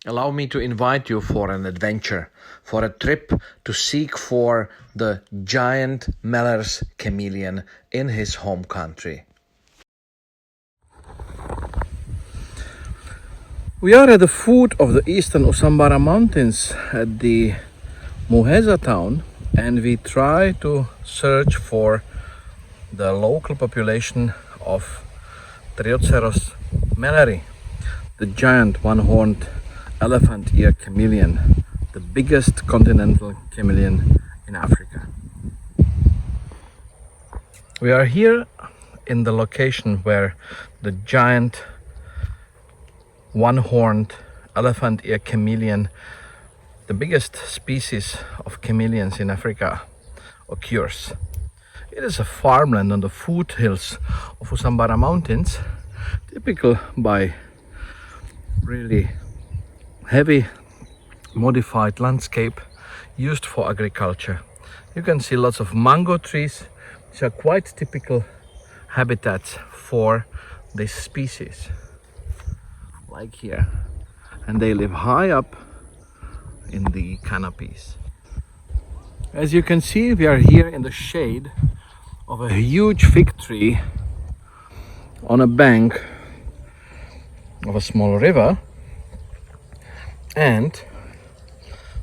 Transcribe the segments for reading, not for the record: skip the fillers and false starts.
Allow me to invite you for an adventure, for a trip to seek for the giant Meller's chameleon in his home country. We are at the foot of the eastern Usambara Mountains at the Muheza town, and we try to search for the local population of Trioceros melleri, the giant one-horned elephant ear chameleon, the biggest continental chameleon in Africa. We are here in the location where the giant one-horned elephant ear chameleon, the biggest species of chameleons in Africa, occurs. It is a farmland on the foothills of Usambara Mountains, typical by really heavy modified landscape used for agriculture. You can see lots of mango trees, which are quite typical habitats for this species, like here. And they live high up in the canopies. As you can see, we are here in the shade of a huge fig tree on a bank of a small river, and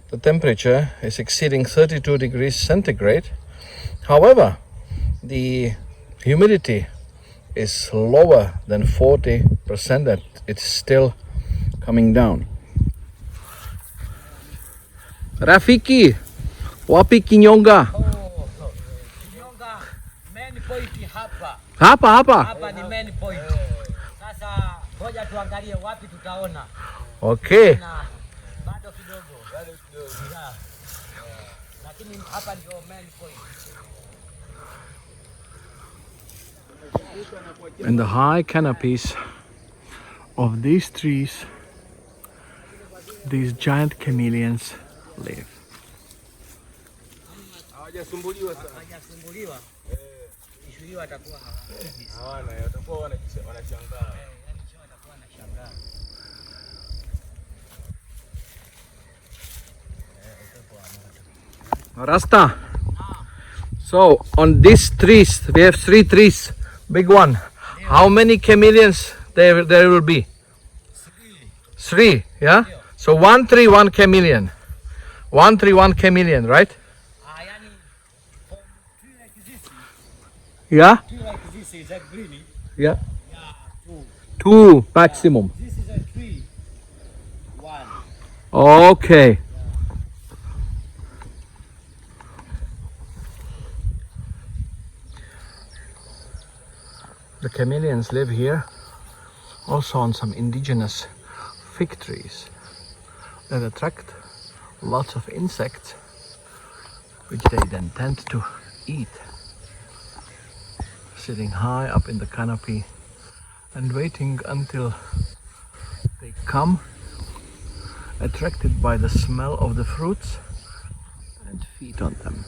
the temperature is exceeding 32 degrees centigrade. However, the humidity is lower than 40%, and it's still coming down. Rafiki, wapi kinyonga? Kinyonga main point hapa. Hapa. Hapa ni main point. Sasa ngoja tuangalie wapi tutaona. Okay. Bado kidogo. Yeah. Lakini hapa ndio main point. In the high canopies of these trees, these giant chameleons live. Hawajasumbuliwa. Ishuliwa atakuwa hawana, watakuwa wanashangaa. Yaani sio watakuwa wanashangaa. Rasta. So on these trees, we have 3 trees, big one. How many chameleons there will be? 3, yeah? So 1 tree, 1 chameleon. 1 tree, 1 chameleon, right? Yani from tree like this. Yeah? Tree like this is like really. Yeah. Yeah, 2 maximum. This is a 3. 1. Okay. The chameleons live here also on some indigenous fig trees that attract lots of insects, which they then tend to eat, sitting high up in the canopy and waiting until they come, attracted by the smell of the fruits, and feed on them.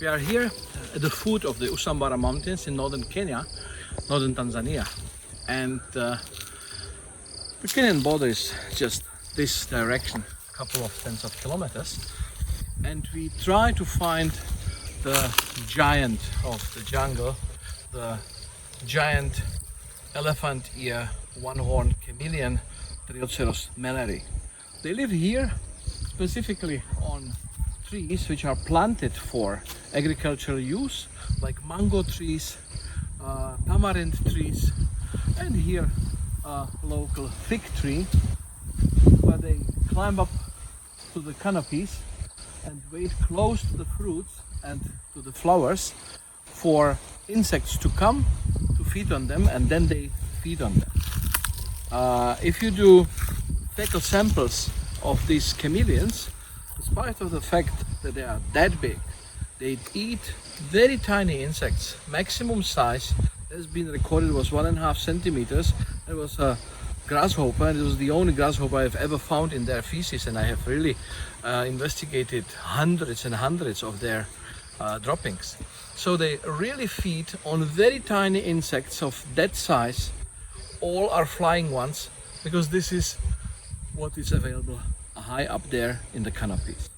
We are here at the foot of the Usambara Mountains in northern Kenya, northern Tanzania, and the Kenyan border is just this direction, a couple of tens of kilometers, and we try to find the giant of the jungle, the giant elephant ear one-horned chameleon, Trioceros melleri. They live here specifically on trees which are planted for agricultural use, like mango trees, tamarind trees, and here a local fig tree, where they climb up to the canopies and wait close to the fruits and to the flowers for insects to come to feed on them, and then they feed on them. If you do fecal samples of these chameleons, despite of the fact that they are that big, they eat very tiny insects. Maximum size that has been recorded was 1.5 centimeters. It was a grasshopper, and it was the only grasshopper I've ever found in their feces, and I have really investigated hundreds and hundreds of their droppings. So they really feed on very tiny insects of that size. All are flying ones, because this is what is available high up there in the canopies.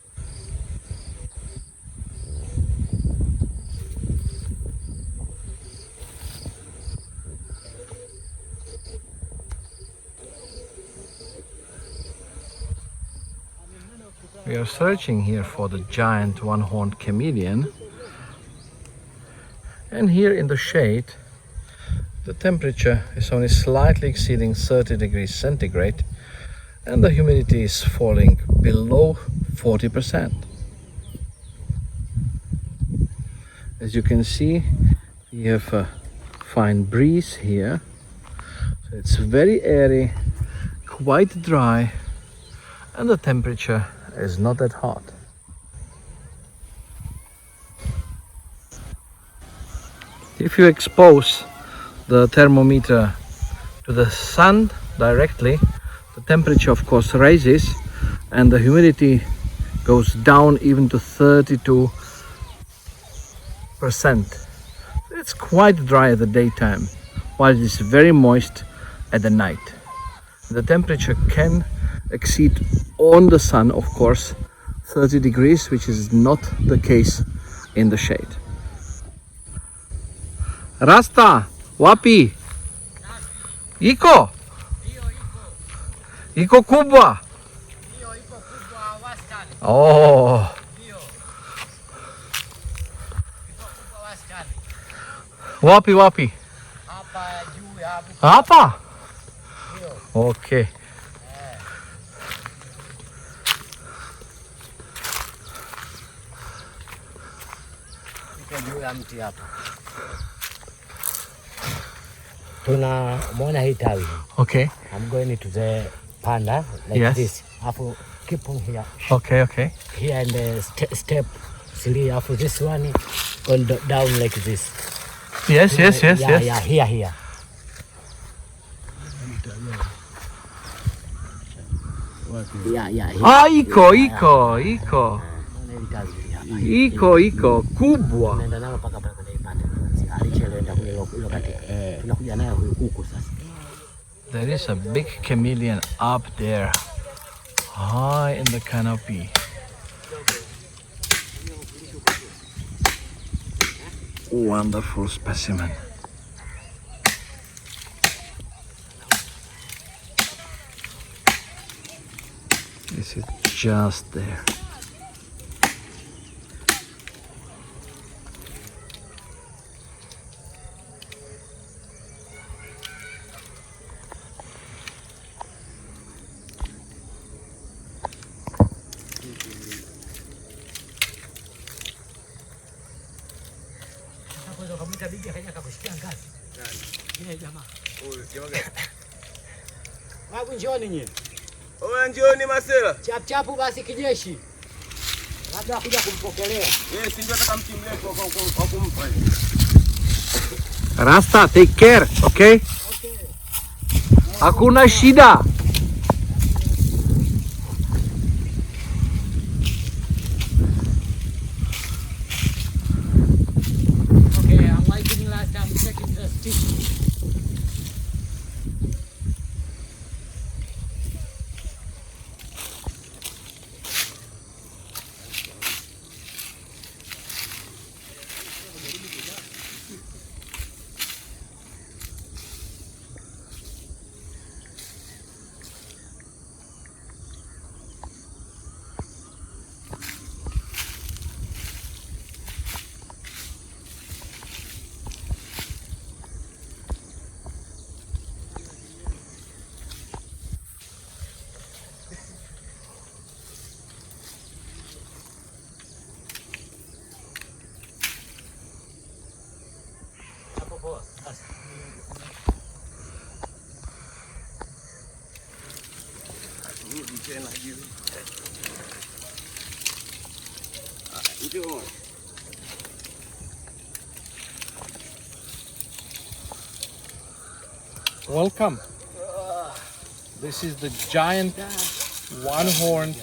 We are searching here for the giant one-horned chameleon, and here in the shade the temperature is only slightly exceeding 30 degrees centigrade and the humidity is falling below 40%. As you can see, we have a fine breeze here, so it's very airy, quite dry, and the temperature is not that hot. If you expose the thermometer to the sun directly, the temperature of course rises and the humidity goes down even to 32%. It's quite dry at the daytime, while it is very moist at the night. The temperature can exceed on the sun, of course, 30 degrees, which is not the case in the shade. Rasta, wapi? Iko? Iko kubwa? Oh. Wapi wapi? Hapa? Okay. Tunamwona hii tawi. Okay. I'm going to the panda like Yes. this. After keep on here. Okay, okay. Here and the step 3. After this one going down like this. Yes, yes, yes, Yeah, yes. yeah, here. Yeah, here. Ah, iko. Iko kubwa. Tunaenda nalo paka pale kwenye ipande. Alicheleenda kule lokati. Tunakuja nayo huku sasa. There is a big chameleon up there, high in the canopy. Wonderful specimen. This is just there. Wabu njoni nyinyi. Oya njioni Masela. Chapu basi kijeshi. Labda kuja kumpokelea. Si ndio nataka mti mrefu wa kumpa. Rasta, take care, okay? Okay. Hakuna shida. Okay, I'm waiting last time checking the stick. Njoo. Welcome. This is the giant one-horned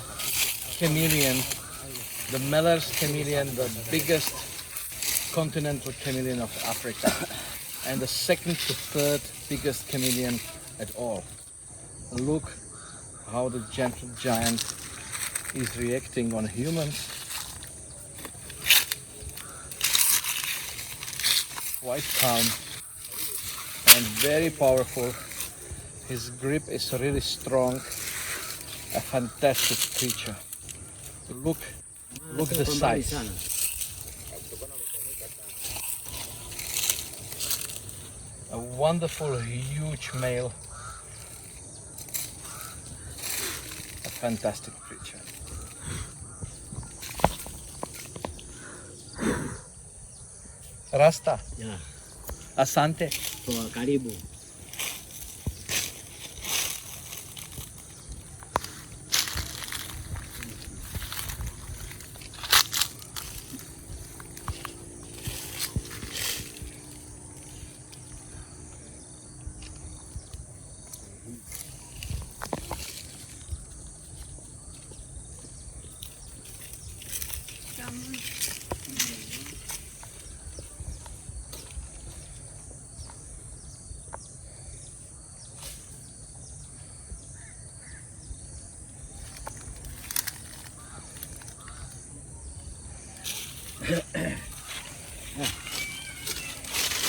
chameleon, the Meller's chameleon, the biggest continental chameleon of Africa, and the second to third biggest chameleon at all. Look how the gentle giant is reacting on humans. Quite calm and very powerful. His grip is really strong. A fantastic creature. Look the size. A wonderful, huge male. A fantastic creature. Rasta. Ya, Asante. kwa karibu.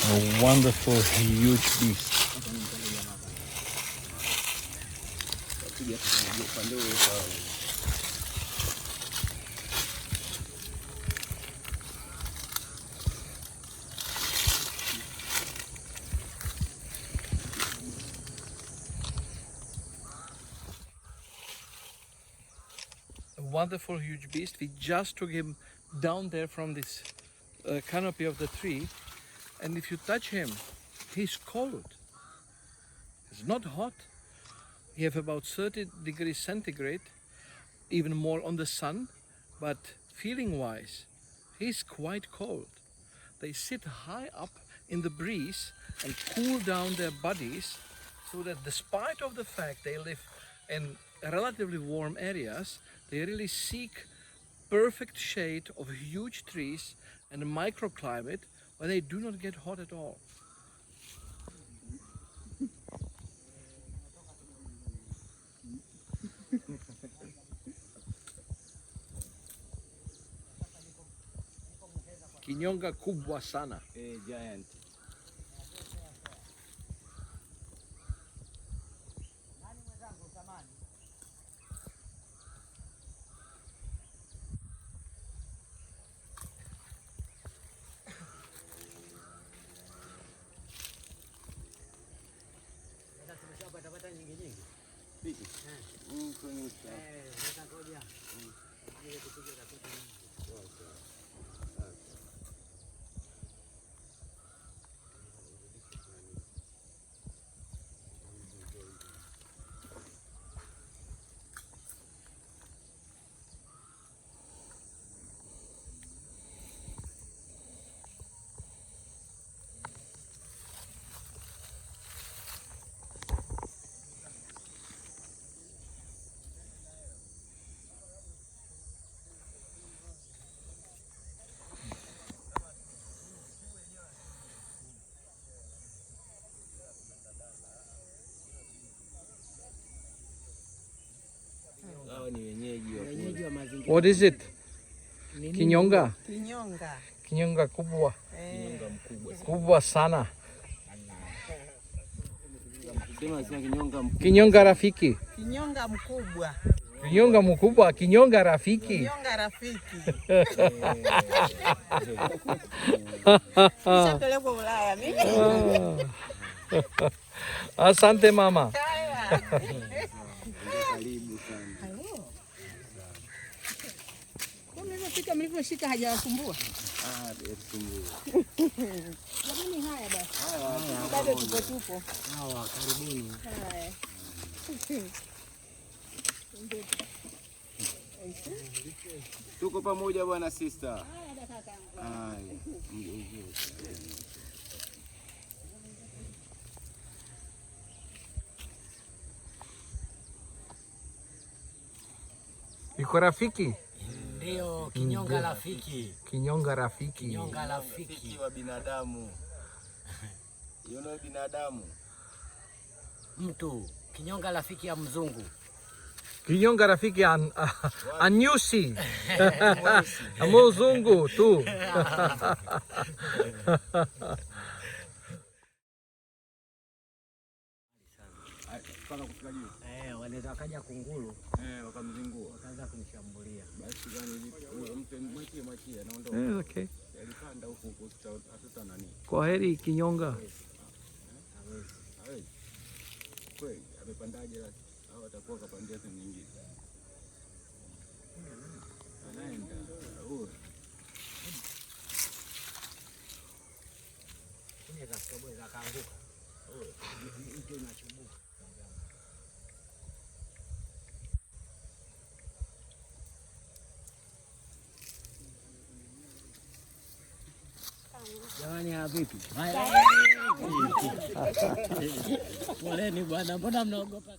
A wonderful, huge beast. A wonderful, huge beast. We just took him down there from this canopy of the tree, and if you touch him, he's cold. It's not hot. He have about 30 degrees centigrade, even more on the sun, but feeling wise, he's quite cold. They sit high up in the breeze and cool down their bodies, so that despite of the fact they live in relatively warm areas, they really seek perfect shade of huge trees and a microclimate where they do not get hot at all. Kinyonga kubwa sana. Giant. Hao ni wenyeji wa mazingira. What is it? Kinyonga. Kinyonga. Kinyonga kubwa. Kinyonga mkubwa. Kubwa sana. Sema kinyonga mkubwa. Kinyonga rafiki. Kinyonga mkubwa. Kinyonga mkubwa, kinyonga rafiki. Kinyonga rafiki. Nishapelekwa Ulaya mimi. Asante mama. Karibu sana. Halo. Kwa mlivyofika mlivyoshika hajawasumbua? Tusumbue. Jamani haya basi. Bado tupo. Hawa karibuni. Haya. Tuko pamoja bwana sister. Haya dada kaka. Haya. Yuko rafiki? Ndio kinyonga rafiki. Kinyonga rafiki. Kinyonga rafiki Wa binadamu. Yule binadamu. mtu. Kinyonga rafiki ya mzungu. Kinyonga rafiki anyusi. Mzungu tu. Wanaweza wakaja kunguru Wakamzingua. wakaanza kumshambulia. Basi gani mpe mwachie anaondoka. Okay. Alipanda huko hata nani. Kwa heri kinyonga. Hawezi. Kweli amepandaje au atakuwa kapandia sehemu nyingine. Anaenda. Kwenye kaskabwe za kaanguka. Mtu unachubuka. Jamani vipi? Poleni bwana, mbona mnaogopa?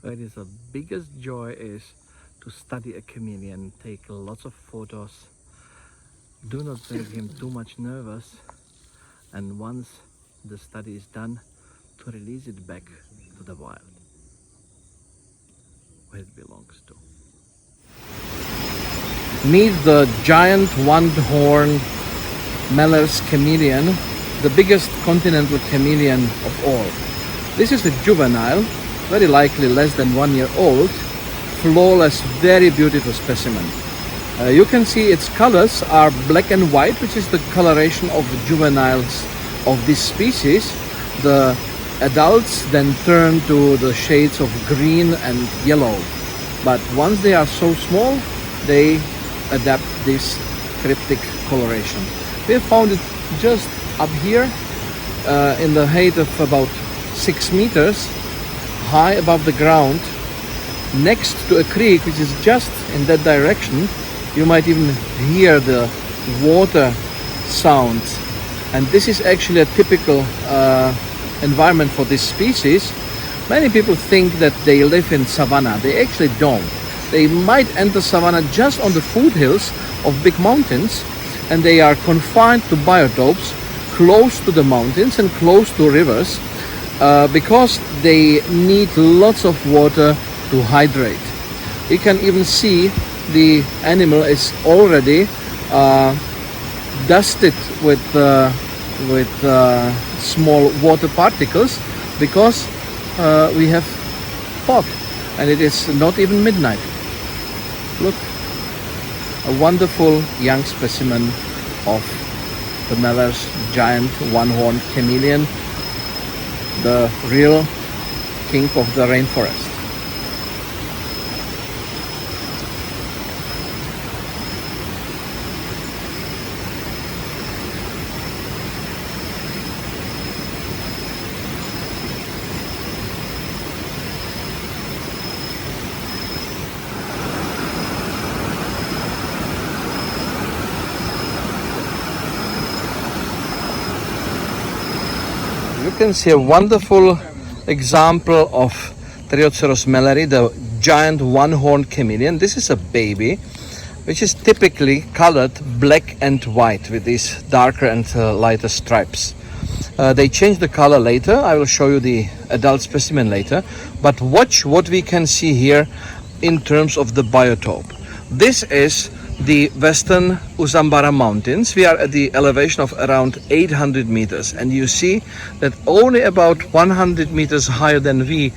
It is the biggest joy is to study a chameleon, take lots of photos, do not make him too much nervous, and once the study is done, to release it back to the wild, where it belongs to. Meet the giant one-horned Meller's chameleon, the biggest continental chameleon of all. This is a juvenile, very likely less than 1 year old, flawless, very beautiful specimen. You can see its colors are black and white, which is the coloration of the juveniles of this species. The adults then turn to the shades of green and yellow. But once they are so small, they adapt this cryptic coloration. We found it just up here in the height of about 6 meters, high above the ground, next to a creek which is just in that direction. You might even hear the water sounds, and this is actually a typical environment for this species. Many people think that they live in savanna. They actually don't. They might enter savanna just on the foothills of big mountains, and they are confined to biotopes close to the mountains and close to rivers because they need lots of water to hydrate. You can even see the animal is already dusted with small water particles because we have fog and it is not even midnight. Look, a wonderful young specimen of the Meller's giant one-horned chameleon, the real king of the rainforest. You can see a wonderful example of Trioceros melleri, the giant one-horned chameleon. This is a baby, which is typically colored black and white with these darker and lighter stripes. They change the color later. I will show you the adult specimen later. But watch what we can see here in terms of the biotope. This is the western Usambara mountains. We are at the elevation of around 800 meters, and you see that only about 100 meters higher than we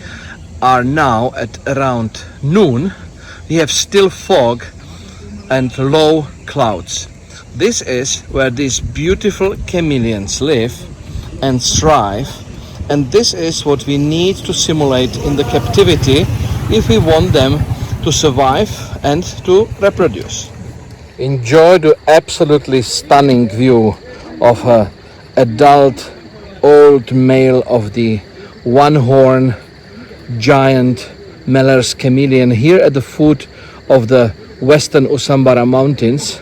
are now at around noon, we have still fog and low clouds. This is where these beautiful chameleons live and thrive, and this is what we need to simulate in the captivity if we want them to survive and to reproduce. Enjoy the absolutely stunning view of an adult old male of the one-horn giant Meller's chameleon here at the foot of the western Usambara Mountains.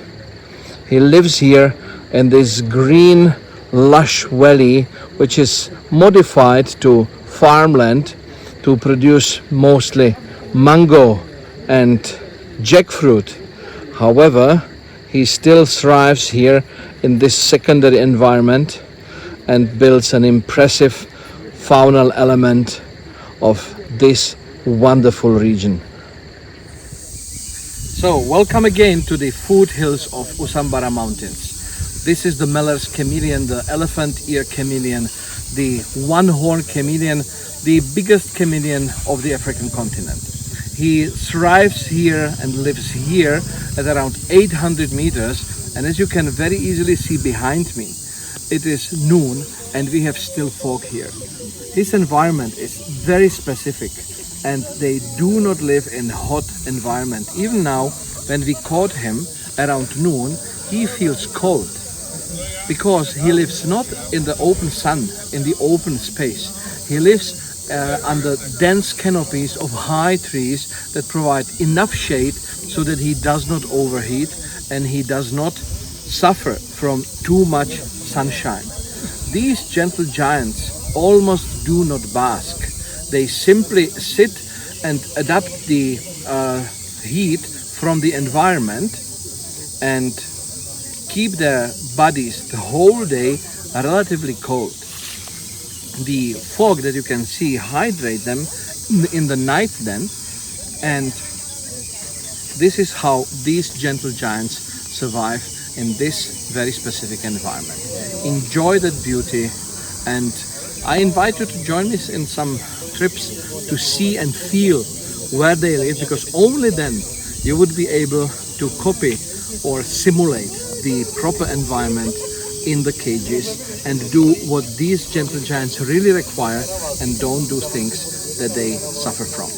He lives here in this green lush valley, which is modified to farmland to produce mostly mango and jackfruit. However, he still thrives here in this secondary environment and builds an impressive faunal element of this wonderful region. So, welcome again to the foothills of Usambara Mountains. This is the Meller's chameleon, the elephant ear chameleon, the one-horn chameleon, the biggest chameleon of the African continent. He thrives here and lives here at around 800 meters, and as you can very easily see behind me, it is noon and we have still fog here. His environment is very specific, and they do not live in hot environment. Even now, when we caught him around noon, he feels cold because he lives not in the open sun, in the open space. He lives under dense canopies of high trees that provide enough shade so that he does not overheat and he does not suffer from too much sunshine. These gentle giants almost do not bask. They simply sit and adapt the heat from the environment and keep their bodies the whole day relatively cold. The fog that you can see hydrate them in the night then, and this is how these gentle giants survive in this very specific environment. Enjoy that beauty, and I invite you to join me in some trips to see and feel where they live, because only then you would be able to copy or simulate the proper environment in the cages and do what these gentle giants really require and don't do things that they suffer from.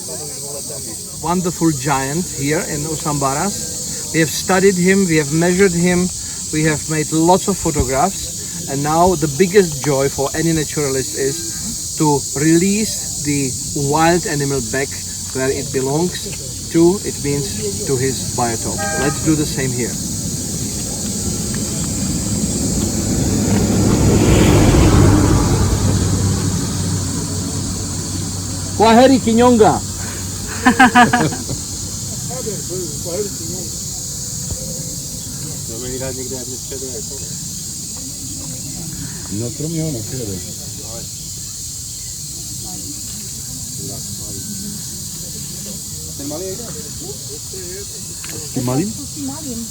Wonderful giant here in Usambaras. We have studied him, we have measured him, we have made lots of photographs, and now the biggest joy for any naturalist is to release the wild animal back where it belongs to, it means to his biotope. Let's do the same here. Kwaheri Kinyonga. No kromě ho nepřijede. Ten malý jde? S tím malým? S tím malým.